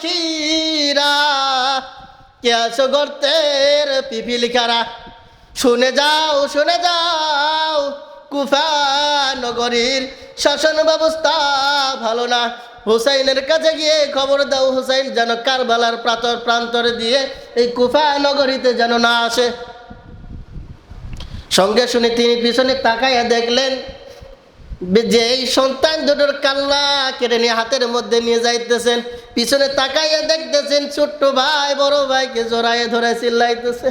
পাখিরা, কে আছো গর্তের পিপিলিকারা, শুনে যাও শুনে যাও, কুফা নগরীর শাসন ব্যবস্থা ভালো না। হুসাইনের কাছে গিয়ে খবর দাও, হুসাইন যেন কারবালার প্রান্তরে দিয়ে এই কুফা নগরীতে যেন না আসে। সঙ্গে শুনে তিনি পিছনে তাকাইয়া দেখলেন যে এই সন্তান দুটোর কাল্লা কেটে নিয়ে হাতের মধ্যে নিয়ে যাইতেছেন। পিছনে তাকাইয়া দেখতেছেন ছোট্ট ভাই বড় ভাইকে জড়াইয়ে ধরে চিল্লাইতেছে।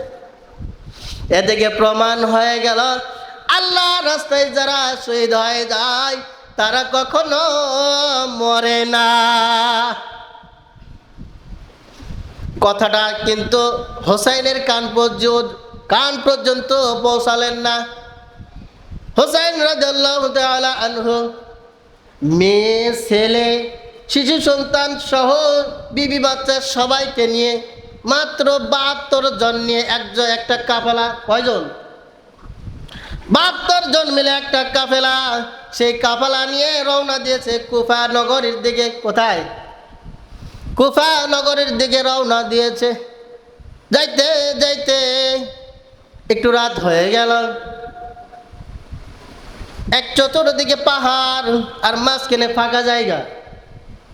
এদিকে প্রমাণ হয়ে গেল আল্লাহ রাস্তায় যারা শহীদ হয়ে যায় তারা কখনো মরে না। কথাটা কিন্তু হোসাইনের কান পর্যন্ত পৌঁছালেন না। হোসাইন রাদিয়াল্লাহু তাআলা আনহু মেয়ে ছেলে শিশু সন্তান সহ বিবি বাচ্চা সবাইকে নিয়ে মাত্র ৭২ জন নিয়ে একটা কাফেলা। কয়জন? ৭২ জন মিলে একটা কাফেলা। সেই কাফেলা নিয়ে রওনা দিয়েছে কুফা নগরীর দিকে। কোথায়? কুফা নগরীর দিকে রওনা দিয়েছে। যাইতে যাইতে একটু রাত হয়ে গেল। এক চতুর্দিকে পাহাড় আর মাঝখানে ফাঁকা জায়গা।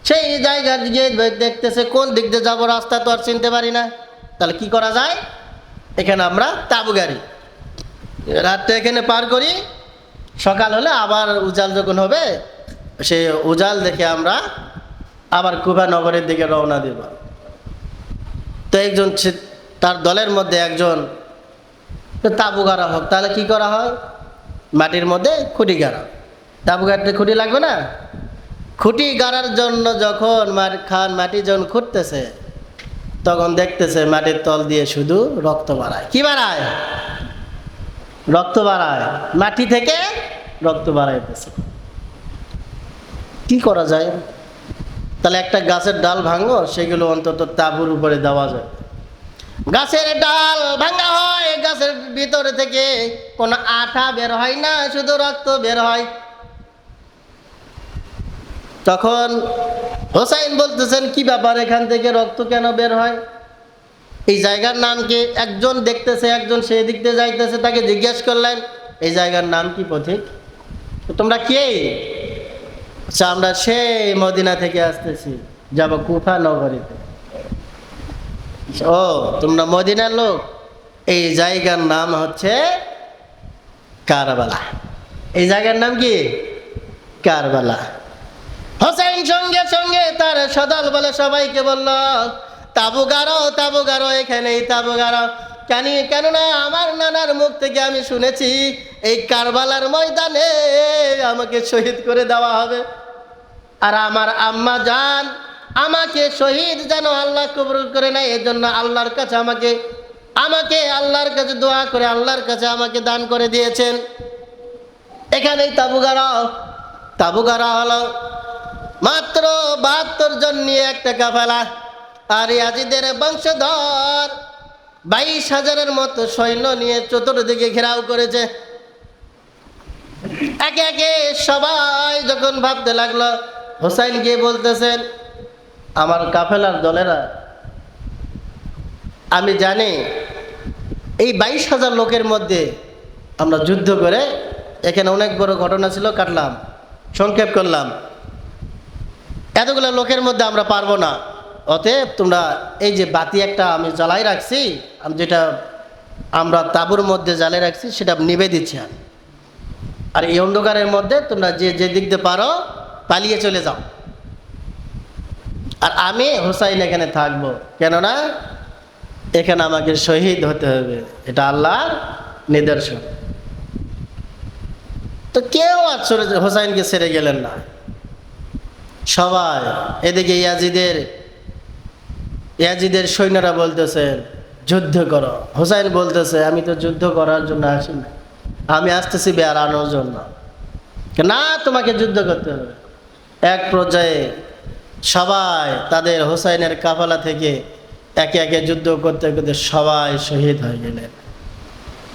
সেই জায়গার দিকে দেখতেছে কোন দিক দিয়ে যাবো, রাস্তা তো আর চিনতে পারি না। তাহলে কি করা যায়? এখানে আমরা তাঁবু গাড়ি, রাতটা এখানে পার করি, সকাল হলে আবার উজাল যখন হবে সেই উজাল দেখে আমরা আবার কুফা নগরের দিকে রওনা দেব। তো একজন তার দলের মধ্যে একজন তাঁবু গাড়া হোক। তাহলে কি করা হয়? মাটির মধ্যে খুঁটি গাড়া। তাঁবু গাড়তে খুঁটি লাগবে না? খুঁটি গাড়ার জন্য যখন মাটি যখন খুঁড়তেছে তখন দেখতেছে মাটির তল দিয়ে শুধু রক্ত বাড়ায়। কি বাড়ায়? রক্ত বাড়ায়। মাটি থেকে রক্ত বাড়াইতেছে। কি করা যায়? তাহলে একটা গাছের ডাল ভাঙো, সেগুলো অন্তত তাঁবুর উপরে দেওয়া যায়। গাছের ডাল ভাঙা হয়, গাছের ভিতরে থেকে কোনো আঠা বের হয় না, শুধু রক্ত বের হয়। তখন হোসাইন বলতেছেন কি ব্যাপার, এখান থেকে রক্ত কেন বের হয়? এই জায়গার নাম কি? একজন দেখতেছে, একজন সেই দিক দিয়ে যাইতেছে, তাকে জিজ্ঞেস করলেন এই জায়গার নাম কি পথিক? তোমরা কে? আচ্ছা, আমরা সেই মদিনা থেকে আসতেছি, যাব কুফা নগরীতে। ও, তোমরা মদিনার লোক? এই জায়গার নাম হচ্ছে কারবালা। এই জায়গার নাম কি? কারবালা। হোসেন সঙ্গে সঙ্গে তার সদল বলে সবাইকে বলল তাঁবু গাড়ো, তাঁবু গাড়ো, এখানেই তাঁবু গাড়ো। কেননা আমার নানার মুখ থেকে আমি শুনেছি এই কারবালার ময়দানে আমাকে শহীদ করে দেওয়া হবে। আর আমার আম্মা জান আমাকে শহীদ যেন আল্লাহ কবুল করে নেয়, এই জন্য আল্লাহর কাছে আমাকে আল্লাহর কাছে দোয়া করে আল্লাহর কাছে আমাকে দান করে দিয়েছেন। এখানেই তাঁবু গাড়াও। তাঁবু গাড়া হলো। মাত্র ৭২ জন নিয়ে একটা কাফেলা। আর ইয়াজিদের বংশধর ২২,০০০-এর মতো সৈন্য নিয়ে চতুর্দিকে ঘেরাও করেছে। একে একে সবাই যখন ভাবতে লাগলো, হোসাইন গিয়ে বলতেছেন আমার কাফেলার দলেরা, আমি জানি এই ২২,০০০ লোকের মধ্যে আমরা যুদ্ধ করে, এখানে অনেক বড় ঘটনা ছিল, কাটলাম, সংক্ষেপ করলাম, এতগুলো লোকের মধ্যে আমরা পারবো না। অতএব তোমরা এই যে বাতি একটা আমি জ্বালাই রাখছি, যেটা আমরা তাঁবুর মধ্যে জ্বালিয়ে রাখছি, সেটা নিভে দিচ্ছি। আর এই অন্ধকারের মধ্যে তোমরা যে দিক দিয়ে পারো পালিয়ে চলে যাও। আর আমি হোসাইন এখানে থাকবো, কেননা এখানে আমাকে শহীদ হতে হবে, এটা আল্লাহর নিদর্শন। তো কেউ আর হোসাইনকে ছেড়ে গেলেন না, সবাই। এদিকে ইয়াজিদের সৈন্যরা বলতেছেন যুদ্ধ করো। হোসাইন বলতেছে আমি তো যুদ্ধ করার জন্য আসি না, আমি আসতেছি বেড়ানোর জন্য। না, তোমাকে যুদ্ধ করতে হবে। এক পর্যায়ে সবাই তাদের হোসাইনের কাফেলা থেকে একে একে যুদ্ধ করতে করতে সবাই শহীদ হয়ে গেলেন।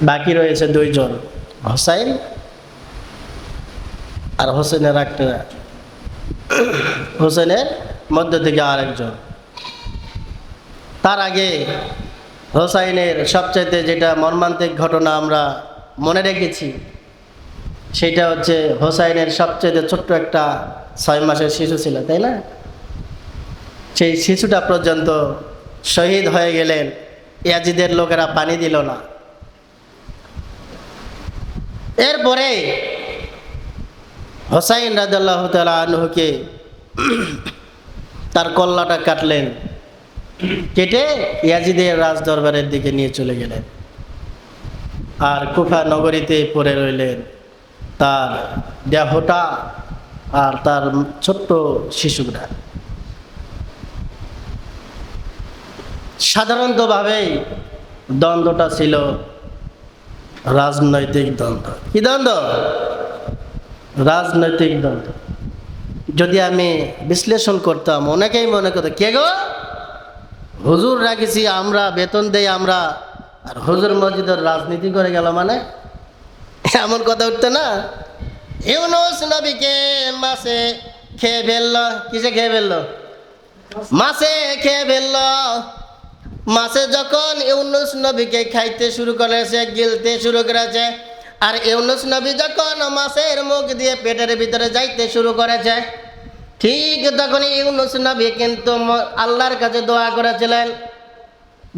বাকি রয়েছে 2 জন, হোসাইন আর হোসেনের মধ্য থেকে আরেকজন। তার আগে হোসাইনের সবচাইতে যেটা মর্মান্তিক ঘটনা আমরা মনে রেখেছি, সেটা হচ্ছে হোসাইনের সবচাইতে ছোট্ট একটা 6 মাসের শিশু ছিল, তাই না? সেই শিশুটা পর্যন্ত শহীদ হয়ে গেলেন, ইয়াজিদের লোকেরা পানি দিল না। এরপরে হোসাইন রাদিয়াল্লাহু তাআলা আনহুকে তার কল্লাটা কাটলেন, কেটে ইয়াজিদের রাজ দরবারের দিকে নিয়ে চলে গেলেন, আর কুফা নগরীতে পড়ে রইলেন তার দেহটা আর তার ছোট্ট শিশুরা। সাধারণতভাবেই দ্বন্দ্বটা ছিল রাজনৈতিক দ্বন্দ্ব। কি দ্বন্দ্ব? রাজনৈতিক দ্বন্দ্ব। যদি আমি বিশ্লেষণ করতাম, অনেকেই মনে করতো, কে গো, হুজুর রাখেছি আমরা, বেতন দেই আমরা, আর হুজুর মসজিদের রাজনীতি করে গেল, মানে এমন কথা উঠতো না? ইউনূস নবীকে মাছে খেয়ে ফেললো। কিসে খেয়ে ফেললো? মাছে খেয়ে ফেললো। মাছে যখন ইউনূস নবীকে খাইতে শুরু করেছে, গিলতে শুরু করেছে, আর ইউনূস নবী যখন মাছের মুখ দিয়ে পেটের ভিতরে যাইতে শুরু করেছে, ঠিক তখন ইউনূস নবী কিন্তু আল্লাহর কাছে দোয়া করেছিলেন,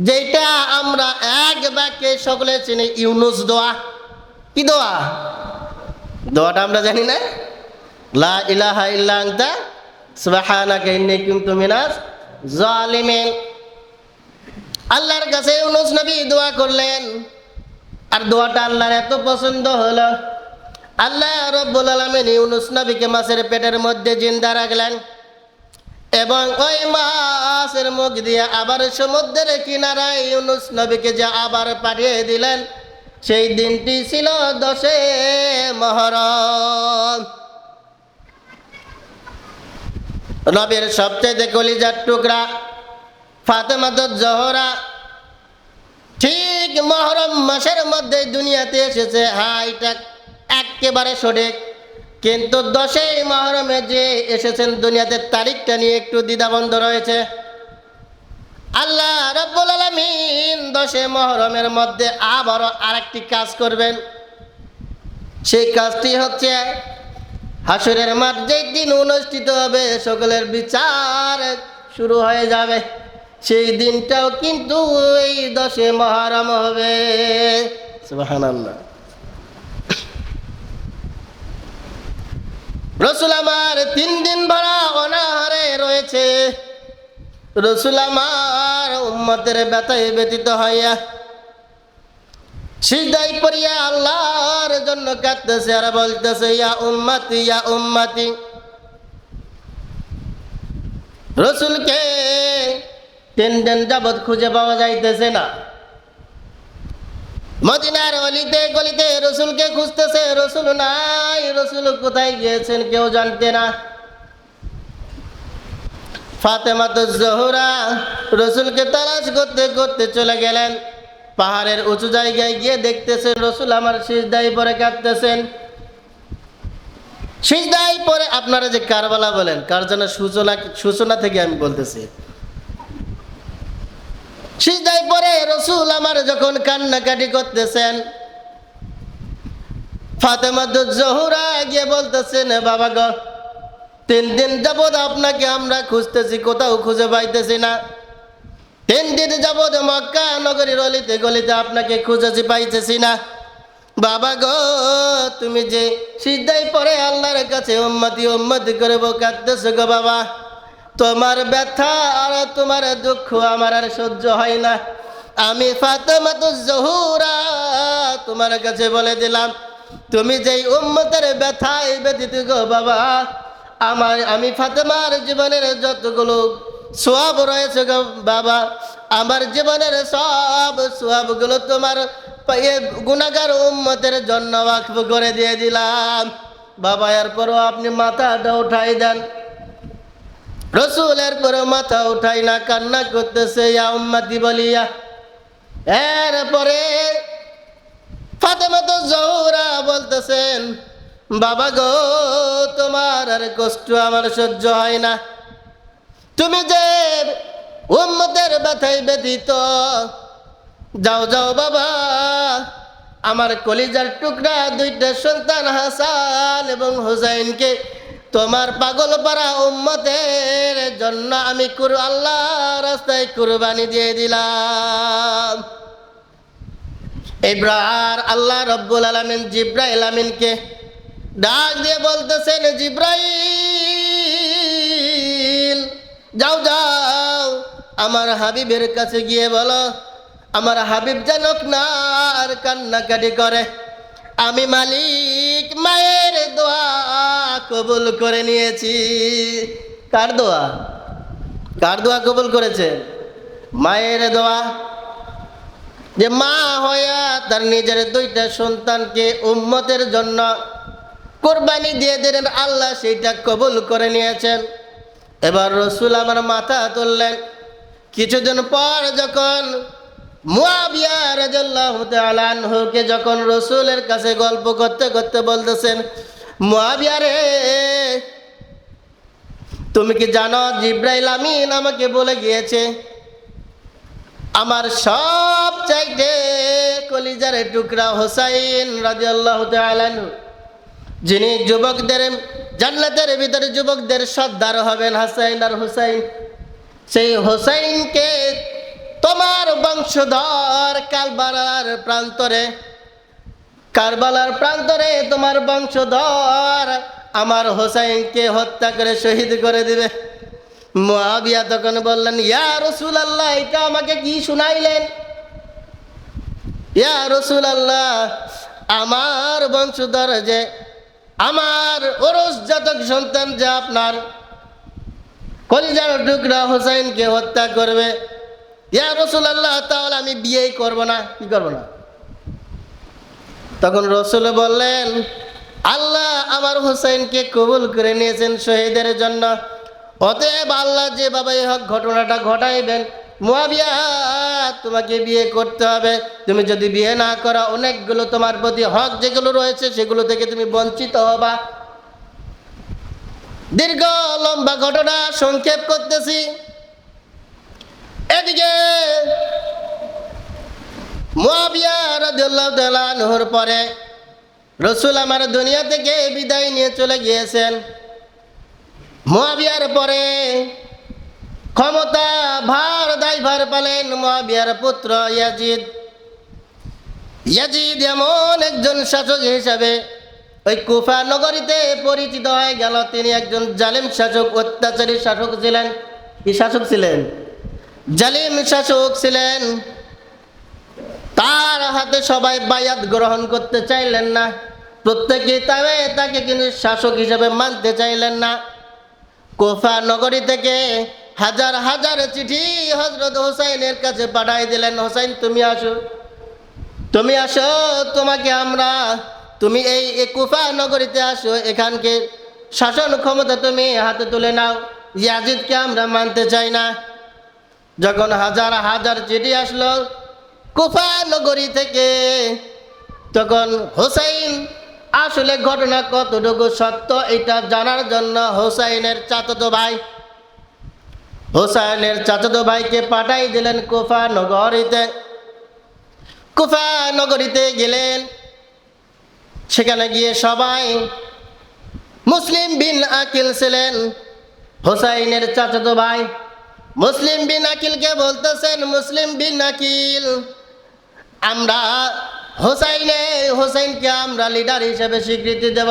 যেটা আমরা এক বাক্যে সকলে চিনি, ইউনূস দোয়া। কি দোয়া? দোয়াটা আমরা জানি না? লা ইলাহা ইল্লা আনতা সুবহানাকা ইন্নী কুনতু মিনাজ জালিমিন। আল্লাহর কাছে ইউনূস নবী দোয়া করলেন, আর দোয়াটা আল্লাহর এত পছন্দ হলো, আল্লাহ রাব্বুল আলামিন ইউনূস নবীকে মাছের পেটের মধ্যে জিন্দা রাখলেন, এবং ওই মাছের মুখ দিয়ে আবার সমুদ্রের কিনারায় ইউনূস নবীকে যে আবার পাঠিয়ে দিলেন, সেই দিনটি ছিল 10 মুহররম। নবীর সবচেয়ে কলিজার টুকরা ফাতেমাতুজ জোহরা ঠিক মুহররম মাসের মধ্যে দুনিয়াতে এসেছে। হ্যাঁ, এটা একেবারে সঠিক, কিন্তু 10 মুহররমে যে এসেছেন দুনিয়াতে, তারিখটা নিয়ে একটু দ্বিধাবন্ধ রয়েছে। আল্লাহ রাব্বুল আলামিন 10 মুহররমের মধ্যে আবারও আরেকটি কাজ করবেন। সেই কাজটি হচ্ছে হাসরের মাঠ যেই দিন অনুষ্ঠিত হবে, সকলের বিচার শুরু হয়ে যাবে, সেই দিনটাও কিন্তু এই 10 মুহররম হবে। সুবহানাল্লাহ। রসুল আমার 3 দিন ভরা অনাহারে রয়েছে। রসুল আমার উম্মতের ব্যথায় ব্যতীত হইয়া সিজদায় পড়িয়া আল্লাহর জন্য কাঁদতেছে, আর বলতেছে, ইয়া উম্মতি, ইয়া উম্মতি। রসুলকে 3 দিন যাবৎ খুঁজে পাওয়া যাইতেছে না। মদিনার অলিতে গলিতে রসুলকে খুঁজতেছে, রসুল নাই। রসুল কোথায় গিয়েছেন কেউ জানতে না। ফাতেমাতুজ জোহরা রসুলকে তালাশ করতে করতে চলে গেলেন। পাহাড়ের উঁচু জায়গায় গিয়ে দেখতেছেন রসুল আমার সিজদায় পড়ে কাঁদতেছেন। সিজদায় পড়ে, আপনারা যে কারবালা বলেন, কার যেন সূচনা থেকে আমি বলতেছি, সিজদায় পড়ে রসুল আমার যখন কান্নাকাটি করতেছেন, ফাতেমাতুজ জোহরা গিয়ে বলতেছেন, বাবা গো, 3 দিন যাবৎ আপনাকে আমরা খুঁজতেছি, কোথাও খুঁজে পাইতেছি না। 3 দিন যাবৎ মক্কা নগরীর অলিতে গলিতে আপনাকে খুঁজেছি, পাইতেছি না। বাবা গো, তুমি যে সিজদায় পড়ে আল্লাহর কাছে উম্মতি উম্মতি করে কাঁদতেছো গো বাবা, তোমার ব্যথা আর তোমার দুঃখ আমার আর সহ্য হয় না। আমি ফাতেমাতুজ জোহরা তোমার কাছে বলে দিলাম, তুমি যেই উম্মতের ব্যথায় ব্যথিত গো বাবা, আমি ফাতেমার জীবনের যতগুলো সওয়াব রয়েছে গো বাবা, আমার জীবনের সব সওয়াবগুলো তোমার গুনাহগার উম্মতের জন্য ওয়াকফ করে দিয়ে দিলাম বাবা। এরপরও আপনি মাথাটা উঠাই দেন। রসুলের পরে মাথা উঠাই না, কান্না করতেছে, ইয়া উম্মতি বলিয়া। এরপরে ফাতেমাতুজ জোহরা বলতেছেন, বাবা গো, তোমার আর কষ্ট আমার সহ্য হয় না। তুমি যে উম্মতের ব্যথায় ব্যথিত। যাও যাও বাবা, আমার কলিজার টুকরা দুইটা সন্তান হাসান এবং হুসাইনকে তোমার পাগল পারা উম্মতের জন্য আমি আল্লাহ রাস্তায় কুরবানি দিয়ে দিলাম। এবার আল্লাহ রব্বুল আলামিন জিব্রাইল আমিনকে ডাক দিয়ে বলতেছেন, জিব্রাইল যাও যাও, আমার হাবিবের কাছে গিয়ে বলো আমার হাবিব যেন না আর কান্নাকাটি করে। আমি মালিক মায়ের দোয়া কবুল করে নিয়েছি। কার দোয়া? কার দোয়া কবুল করেছে? মায়ের দোয়া। যে মা হইয়া তার নিজের দুইটা সন্তানকে উম্মতের জন্য কোরবানি দিয়ে দিলেন, আল্লাহ সেইটা কবুল করে নিয়েছেন। এবার রসুল আমার মাথা তুললেন। কিছুদিন পর যখন মুআবিয়া রাদিয়াল্লাহু তাআলা আনহুকে যখন রসুলের কাছে গল্প করতে করতে বলতেছেন, মুআবিয়া রে, তুমি কি জানো জিব্রাইল আমিন আমাকে বলে গিয়েছে আমার সব চাইতে কলিজার টুকরা হুসাইন রাদিয়াল্লাহু তাআলা আনহু, যিনি যুবকদের জান্নাতের ভিতরে যুবকদের সর্দার হবেন, হাসাইন আর হুসাইন, সেই হুসাইনকে তোমার বংশধর কারবালার প্রান্তরে তোমার বংশধর আমার হুসাইনকে হত্যা করে শহীদ করে দিবে। মুআবিয়া তখন বললেন, ইয়া রাসূলুল্লাহ, এটা আমাকে কি শুনাইলেন? ইয়া রাসূলুল্লাহ, আমার বংশধর যে আমার ওরস জাতক সন্তান যে আপনার কলিজার টুকরা হুসাইনকে হত্যা করবে, ইয়া রাসূলুল্লাহ, তাহলে আমি বিয়েই করব না। কি করব না? তখন রসুল বললেন, আল্লাহ আমার হুসাইনকে কবুল করে নিয়েছেন শহীদের জন্য, অতএব আল্লাহ যেভাবে হোক ঘটনাটা ঘটাইবেন, মুআবিয়া তোমাকে বিয়ে করতে হবে। তুমি যদি বিয়ে না করো, অনেকগুলো তোমার প্রতি হক যেগুলো রয়েছে সেগুলো থেকে তুমি বঞ্চিত হবা। দীর্ঘ লম্বা ঘটনা সংক্ষেপ করতেছি। এদিকে মুআবিয়া রাদিয়াল্লাহু তাআলা আনহুর পরে রসুল আমার দুনিয়া থেকে বিদায় নিয়ে চলে গিয়েছেন। মুআবিয়ার পরে ক্ষমতা দায়ভার পালেন মুআবিয়ার পুত্র ইয়াজিদ। ইয়াজিদ এমন একজন শাসক হিসাবে ওই কুফা নগরীতে পরিচিত হয়ে গেল। তিনি একজন জালিম শাসক, অত্যাচারী শাসক ছিলেন। কি শাসক ছিলেন? জালিম শাসক ছিলেন। তার হাতে সবাই বায়াত গ্রহণ করতে চাইলেন না, প্রত্যেকে তাকে কিন্তু শাসক হিসেবে মানতে চাইলেন না। কুফা নগরী থেকে হাজার হাজার চিঠি হযরত হুসাইনের কাছে পাঠাই দিলেন, হুসাইন তুমি আসো, তুমি আসো, তুমি এই কুফা নগরীতে আসো, এখানকে শাসন ক্ষমতা তুমি হাতে তুলে নাও, ইয়াজিদকে আমরা মানতে চাই না। যখন হাজার হাজার চিঠি আসলো কুফা নগরী থেকে, তখন হুসাইন আসলে ঘটনা কতটুকু সত্য এটা জানার জন্য হুসাইনের চাচাতো ভাইকে পাঠাই দিলেন কুফা নগরীতে। কুফা নগরীতে গেলেন। সেখানে গিয়ে সবাই মুসলিম বিন আকিল ছিলেন হুসাইনের চাচাতো ভাই। মুসলিম বিন আকিলকে বলতেছেন, মুসলিম বিন আকিল, আমরা হুসাইনকে আমরা লিডার হিসেবে স্বীকৃতি দেব।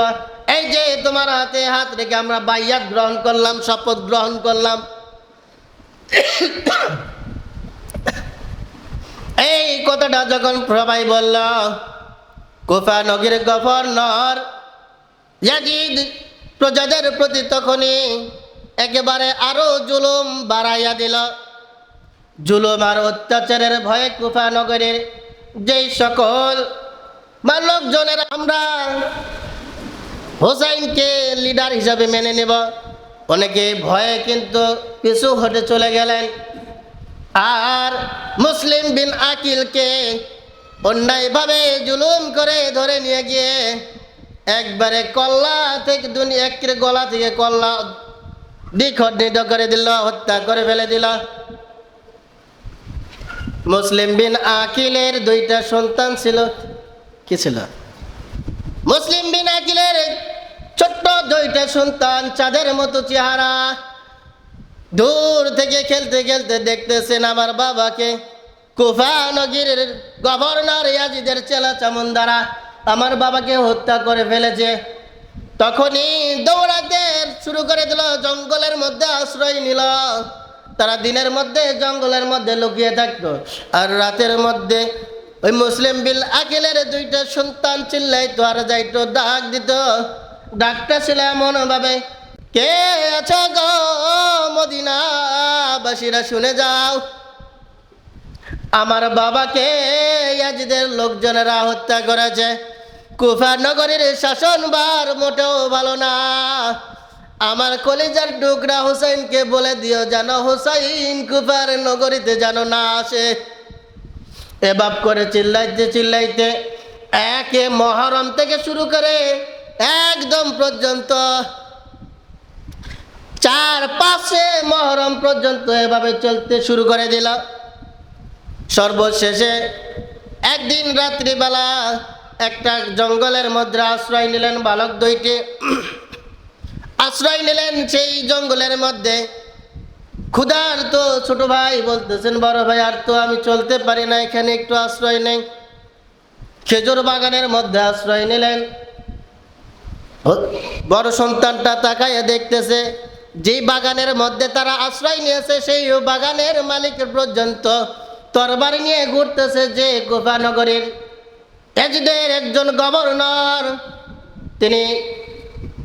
এই যে তোমার হাতে হাত রেখে আমরা বাইয়াত গ্রহণ করলাম, শপথ গ্রহণ করলাম। এই কথাটা যখন সবাই বলল, কুফা নগরীর গভর্নর ইয়াজিদ প্রজাদের প্রতি তখনই একেবারে আরো জুলুম বাড়াইয়া দিল। জুলুম আর অত্যাচারের ভয়ে কুফা নগরীর যেই সকল লোকজনের আমরা হুসাইনকে লিডার হিসাবে মেনে নেব, অনেকে ভয়ে কিন্তু পিছু হটে চলে গেলেন। আর মুসলিম বিন আকিলকে অন্যায়ভাবে জুলুম করে ধরে নিয়ে গিয়ে একবারে কল্লা থেকে গলা থেকে কল্লা নিধ করে দিল, হত্যা করে ফেলে দিল। মুসলিম বিন আকিলের দুইটা সন্তান ছিল। কি ছিল? মুসলিম বিন আকিলের ছোট্ট দুইটা সন্তান, চাঁদের মতো চেহারা। দূর থেকে খেলতে খেলতে দেখতেছেন আমার বাবাকে কুফা নগরীর গভর্নর ইয়াজিদের চেলা চামুন্দারা আমার বাবাকে হত্যা করে ফেলেছে। তখনই দৌড়াতে শুরু করে দিল, জঙ্গলের মধ্যে আশ্রয় নিল। তারা দিনের মধ্যে জঙ্গলের মধ্যে লুকিয়ে থাকতো, আর রাতের মধ্যে ওই মুসলিম বিন আকিলের দুইটা সন্তান চিল্লাইতো আর যাইতো, ডাক দিত। ডাকটা ছিল এমন ভাবে, কে আছো গো মদিনাবাসীরা শুনে যাও, আমার বাবাকে ইয়াজিদের লোকজনেরা হত্যা করেছে। কুফা নগরীর শাসনভার মোটেও ভালো না। আমার কলিজার টুকরা হুসাইনকে বলে দিও যেন হুসাইন কুফার নগরীতে যেন না আসে। এভাব করে চিল্লাইতে চিল্লাইতে একে মহরম থেকে শুরু করে একদম পর্যন্ত 4-5 মহরম পর্যন্ত এভাবে চলতে শুরু করে দিল। সর্বশেষে একদিন রাত্রিবেলা একটা জঙ্গলের মধ্যে আশ্রয় নিলেন বালক দুইটি। আশ্রয় নিলেন সেই জঙ্গলের মধ্যে। ক্ষুধার্ত ছোট ভাই বলতেছেন, বড় ভাই আর তো আমি চলতে পারি না, এখানে একটু আশ্রয় নেই। খেজুর বাগানের মধ্যে আশ্রয় নিলেন। বড় সন্তানটা তাকাইয়া দেখতেছে, যেই বাগানের মধ্যে তারা আশ্রয় নিয়েছে সেই বাগানের মালিক পর্যন্ত তরবারি নিয়ে ঘুরতেছে। যে কুফা নগরীর ইয়াজিদের একজন গভর্নর, তিনি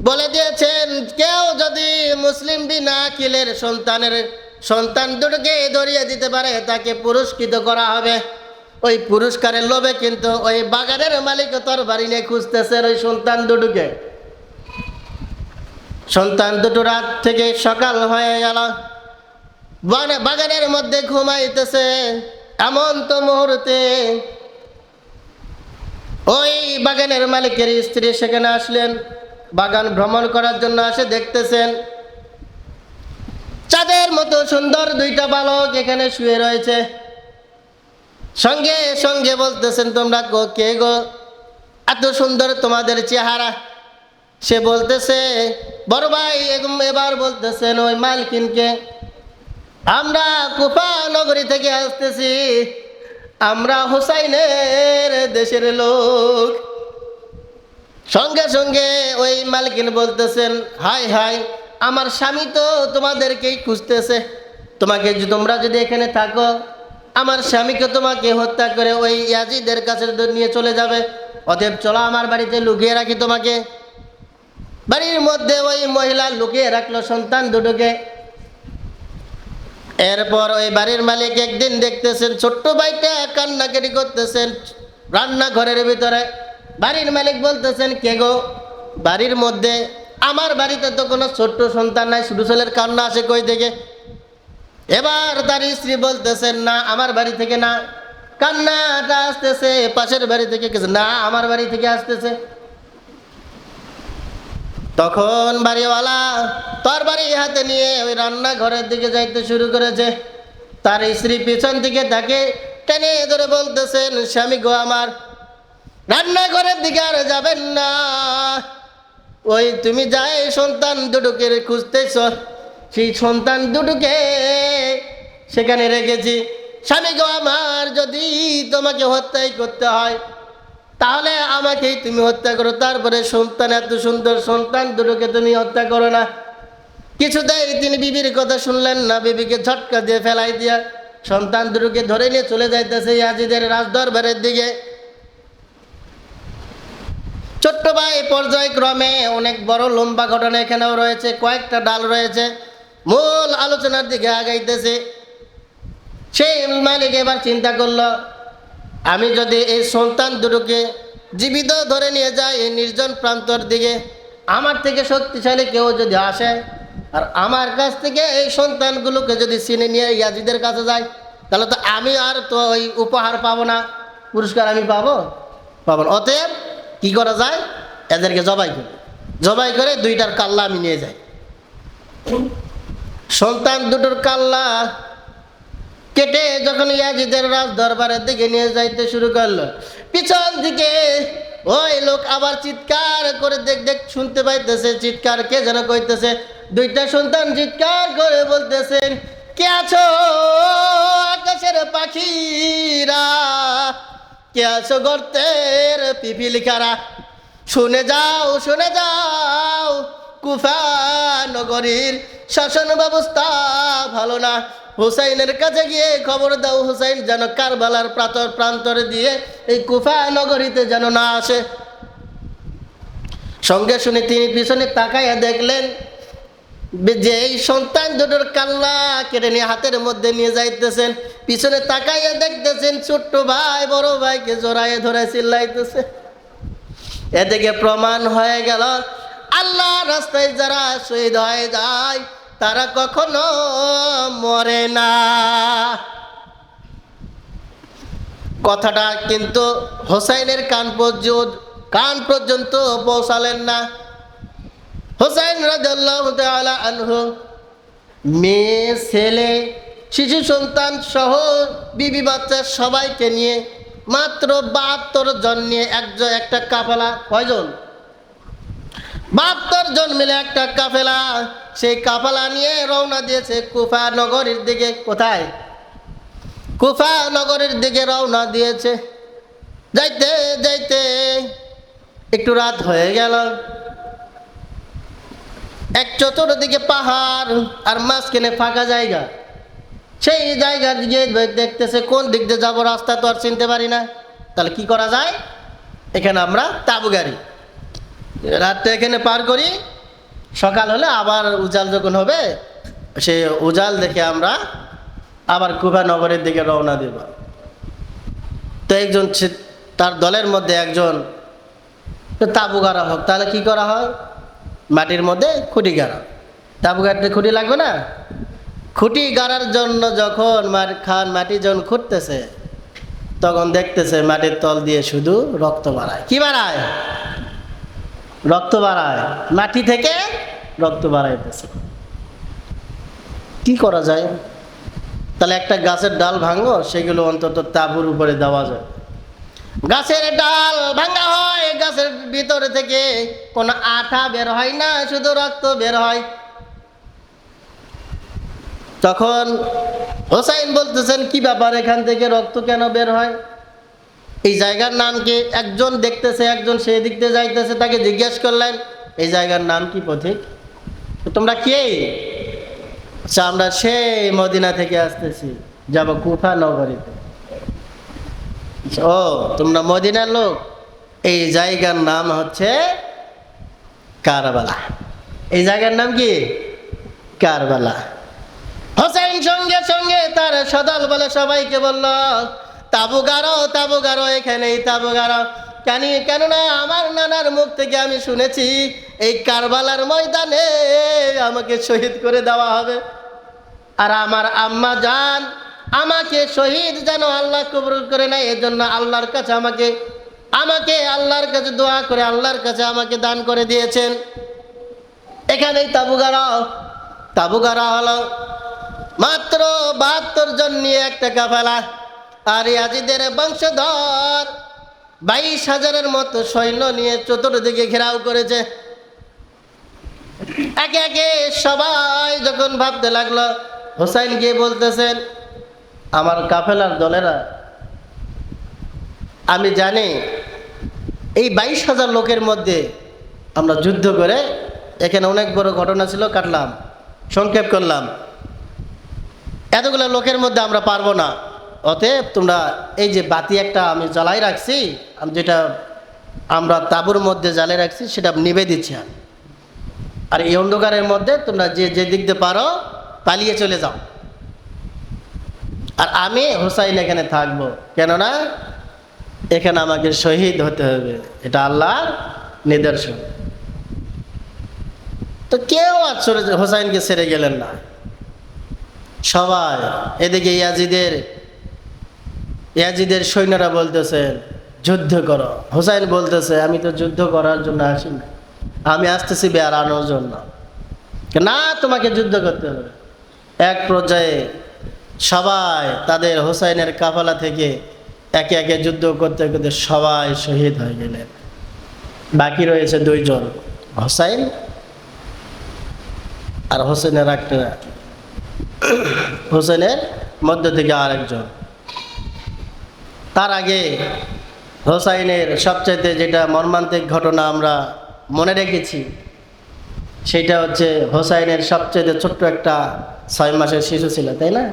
বলে দিয়েছেন কেউ যদি মুসলিম বিন আকিলের সন্তান দুটোকে ধরিয়ে দিতে পারে তাকে পুরস্কৃত করা হবে। ওই পুরস্কারের লোভে কিন্তু ওই বাগানের মালিক তরবারি নিয়ে খুঁজতেছে ওই সন্তান দুটোকে। সন্তান দুটো রাত থেকে সকাল হয়ে গেল, বাগানের মধ্যে ঘুমাইতেছে। এমন তো মুহূর্তে ওই বাগানের মালিকের স্ত্রী সেখানে আসলেন। বাগান ভ্রমণ করার জন্য আসে, দেখতেছেন চাঁদের মতো সুন্দর দুইটা বালক এখানে শুয়ে রয়েছে। সঙ্গে সঙ্গে বলতেছেন, তোমরা কে গো, এত সুন্দর তোমাদের চেহারা? সে বলতেছে, বড় ভাই এবার বলতেছেন ওই মালকিনকে, আমরা কুফা নগরী থেকে আসতেছি, আমরা হুসাইনের দেশের লোক। সঙ্গে সঙ্গে ওই মালকিন বলতেছেন, হাই হাই, আমার স্বামী তো তোমাদেরকেই খুঁজতেছে। তোমরা যদি এখানে থাকো, আমার স্বামীকে তোমাকে হত্যা করে ওই ইয়াজিদের কাছে নিয়ে চলে যাবে। অতএব চলো আমার বাড়িতে লুকিয়ে রাখি তোমাকে। বাড়ির মধ্যে ওই মহিলা লুকিয়ে রাখলো সন্তান দুটোকে। এরপর ওই বাড়ির মালিক একদিন দেখতেছেন ছোট্ট ভাইটা কান্নাকাটি করতেছেন রান্নাঘরের ভিতরে। বাড়ির মালিক বলতেছেন, কে গো? বাড়ির মধ্যে, আমার বাড়িতে তো কোনো ছোট্ট সন্তান নাই, শুধু ছেলের কান্না আসে কই থেকে? এবার তার স্ত্রী বলতেছেন, না আমার বাড়ি থেকে না, কান্নাটা আসতেছে পাশের বাড়ি থেকে। না, আমার বাড়ি থেকে আসতেছে। তখন বাড়িওয়ালা তরবারি হাতে নিয়ে ওই রান্নাঘরের দিকে যাইতে শুরু করেছে। তার স্ত্রী পিছন দিকে তাকে টেনে ধরে বলতেছেন, স্বামী গো আমার, রান্নাঘরের দিকে আর যাবেন না। ওই তুমি যাই সন্তান দুটোকে খুঁজতেছ, সেই সন্তান দুটোকে সেখানে রেখেছি। স্বামী গো আমার, যদি তোমাকে হত্যাই করতে হয় তাহলে আমাকেই তুমি হত্যা করো, তারপরে সন্তান, এত সুন্দর সন্তান দুটোকে তুমি হত্যা করো না। কিছুতেই তিনি বিবির কথা শুনলেন না, বিবিকে ঝটকা দিয়ে ফেলাই দিয়া সন্তান দুটোকে ধরে নিয়ে চলে যাইতেছে ইয়াজিদের রাজদরবারের দিকে। ছোট্ট ভাই পর্যায়ক্রমে অনেক বড় লম্বা ঘটনা এখানেও রয়েছে, কয়েকটা ডাল রয়েছে, মূল আলোচনার দিকে আগাইতেছে। সেই মালিক এবার চিন্তা করলো, আমি যদি এই সন্তান দুটোকে জীবিত ধরে নিয়ে যাই এই নির্জন প্রান্তর দিকে, আমার থেকে শক্তিশালী কেউ যদি আসে আর আমার কাছ থেকে এই সন্তানগুলোকে যদি চিনে নিয়ে ইয়াজিদের কাছে যাই, তাহলে তো আমি আর তো ওই উপহার পাবো না, পুরস্কার আমি পাবো না। অতএব কি করা যায়, এদেরকে জবাই করে দুইটার কাল্লা আমি নিয়ে যাই। সন্তান দুটোর কাল্লা কেটে যখন ইয়াজিদের রাজ দরবারের দিকে নিয়ে যাইতে শুরু করলো, পিছন দিকে ওই লোক আবার চিৎকার করে দেখ দেখ শুনতে পাইতেছে, চিৎকার কে যেন কইতেছে। দুইটা সন্তান চিৎকার করে বলতেছেন, কে আছো আকাশের পাখিরা, কে আছো গর্তের পিপিলিকারা, শুনে যাও শুনে যাও, কুফা নগরীর শাসন ব্যবস্থা ভালো না। হুসাইনের কাছে গিয়ে খবর দাও, হুসাইন যেন কারবালার প্রান্তরে দিয়ে এই কুফা নগরীতে যেন না আসে। সঙ্গে শুনে তিনি পিছনে তাকাইয়া দেখলেন যে এই সন্তান দুটোর কাল্লা কেটে নিয়ে হাতের মধ্যে নিয়ে যাইতেছেন। পিছনে তাকাইয়া দেখতেছেন ছোট্ট ভাই বড় ভাইকে জড়াইয়ে ধরে চিল্লাইতেছে। এদিকে প্রমাণ হয়ে গেল আল্লাহ রাস্তায় যারা শহীদ হয়ে যায় তারা কখনো মরে না। কথাটা কিন্তু হোসাইনের কান পর্যন্ত পৌঁছালেন না। হোসাইন রাদিয়াল্লাহু তাআলা আনহু মেয়ে ছেলে শিশু সন্তান সহ বিবি বাচ্চা সবাইকে নিয়ে মাত্র 72 জন নিয়ে একটা কাফেলা, কয়জন? 72 জন মিলে একটা কাফেলা, সেই কাফেলা নিয়ে রওনা দিয়েছে কুফা নগরীর দিকে। কোথায়? কুফা নগরীর দিকে রওনা দিয়েছে। যাইতে যাইতে একটু রাত হয়ে গেল। এক চতুর্দিকে পাহাড় আর মাঝখানে ফাঁকা জায়গা। সেই জায়গার দিকে দেখতেছে কোন দিক দিয়ে যাবো, রাস্তা তো আর চিনতে পারি না। তাহলে কি করা যায়? এখানে আমরা তাঁবু গাড়ি, রাতটা এখানে পার করি, সকাল হলে আবার উজাল যখন হবে সেই উজাল দেখে আমরা আবার কুফা নগরের দিকে রওনা দেব। তো একজন তার দলের মধ্যে একজন তাঁবু গাড়া হোক। তাহলে কি করা হয়? মাটির মধ্যে খুঁটি গাড়া। তাঁবু গাড়তে খুঁটি লাগবে না? খুঁটি গাড়ার জন্য যখন মাটি যখন খুঁড়তেছে তখন দেখতেছে মাটির তল দিয়ে শুধু রক্ত বাড়ায়। কি বাড়ায়? রক্ত বাড়ায়, মাটি থেকে রক্ত বাড়াইতেছে। কি করা যায়? তাহলে একটা গাছের ডাল ভাঙো, সেগুলো অন্তত তাঁবুর উপরে দেওয়া যায়। গাছের ডাল ভাঙা হয়, গাছের ভিতরে থেকে কোনো আঠা বের হয় না, শুধু রক্ত বের হয়। তখন হোসাইন বলতেছেন, কি ব্যাপার, এখান থেকে রক্ত কেন বের হয়? এই জায়গার নাম কি? একজন দেখতেছে, একজন সেই দিক দিয়ে যাইতেছে, তাকে জিজ্ঞেস করলেন এই জায়গার নাম কি পথিক? তোমরা কে? আচ্ছা, আমরা সেই মদিনা থেকে আসতেছি, যাব কুফা নগরীতে। ও, তোমরা মদিনার লোক? এই জায়গার নাম হচ্ছে কারবালা। এই জায়গার নাম কি? কারবালা। হোসেন সঙ্গে সঙ্গে তার সদল বলে সবাইকে বলল, তাঁবু গাড়ো, এখানেই তাঁবু গাড়ো। কেননা আমার নানার মুখ থেকে আমি শুনেছি এই কারবালার ময়দানে আমাকে শহীদ করে দেওয়া হবে, আর আমার আম্মা জান আমাকে শহীদ যেন আল্লাহ কবুল করে নেয়, এজন্য আল্লাহর কাছে আমাকে আল্লাহর কাছে দোয়া করে আল্লাহর কাছে আমাকে দান করে দিয়েছেন। এখানেই তাঁবু গাড়া হলো। মাত্র 72 জন নিয়ে একটা কাফেলা, আর ইয়াজিদের বংশধর 22,000-এর মতো সৈন্য নিয়ে চতুর্দিকে ঘেরাও করেছে। একে একে সবাই যখন ভাবতে লাগলো, হোসাইন গিয়ে বলতেছেন, আমার কাফেলার দলেরা, আমি জানি এই 22,000 লোকের মধ্যে আমরা যুদ্ধ করে, এখানে অনেক বড় ঘটনা ছিল, কাটলাম, সংক্ষেপ করলাম, এতগুলো লোকের মধ্যে আমরা পারবো না। অতএব তোমরা এই যে বাতি একটা আমি জ্বালাই রাখছি, যেটা আমরা তাঁবুর মধ্যে জ্বালিয়ে রাখছি, সেটা নিভে দিচ্ছি, আর এই অন্ধকারের মধ্যে তোমরা যে দিক দিয়ে পারো পালিয়ে চলে যাও, আর আমি হোসাইন এখানে থাকবো, কেননা এখানে আমাকে শহীদ হতে হবে, এটা আল্লাহর নিদর্শন। তো কেউ আর হোসাইনকে ছেড়ে গেলেন না, সবাই। এদিকে ইয়াজিদের সৈন্যরা বলতেছেন, যুদ্ধ করো। হোসাইন বলতেছে, আমি তো যুদ্ধ করার জন্য আসিনি, আমি আসতেছি বেড়ানোর জন্য। না, তোমাকে যুদ্ধ করতে হবে। এক পর্যায়ে সবাই তাদের হোসাইনের কাফালা থেকে একে একে যুদ্ধ করতে করতে সবাই শহীদ হয়ে গেলেন। বাকি রয়েছে দুইজন, হোসাইন আর হোসেনের একটা, হোসেনের মধ্য থেকে আরেকজন। তার আগে হোসাইনের সবচাইতে যেটা মর্মান্তিক ঘটনা আমরা মনে রেখেছি, সেটা হচ্ছে হোসাইনের সবচেয়ে ছোট্ট একটা 6 মাসের শিশু ছিল, তাই না?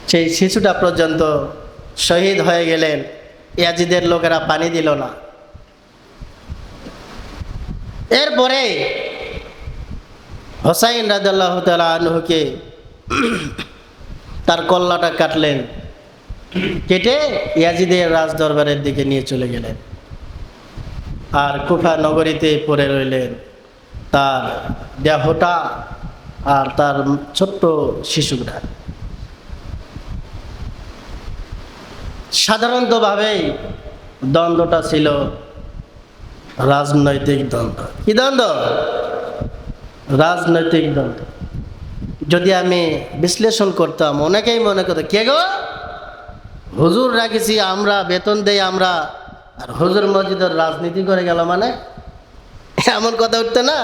সেই শিশুটা পর্যন্ত শহীদ হয়ে গেলেন, ইয়াজিদের লোকেরা পানি দিল না। এরপরে হোসাইন রাদিয়াল্লাহু তাআলা আনহুকে তার কল্লাটা কাটলেন, কেটে ইয়াজিদের রাজদরবারের দিকে নিয়ে চলে গেলেন, আর কুফা নগরীতে পড়ে রইলেন তার দেহটা আর তার ছোট্ট শিশুটা। সাধারণতভাবেই দ্বন্দ্বটা ছিল রাজনৈতিক দ্বন্দ্ব। কি দ্বন্দ্ব? রাজনৈতিক দ্বন্দ্ব। যদি আমি বিশ্লেষণ করতাম, অনেকেই মনে করতো, কে গো, হুজুর রাখেছি আমরা, বেতন দেই আমরা, আর হুজুর মসজিদের রাজনীতি করে গেল, মানে এমন কথা উঠতো না?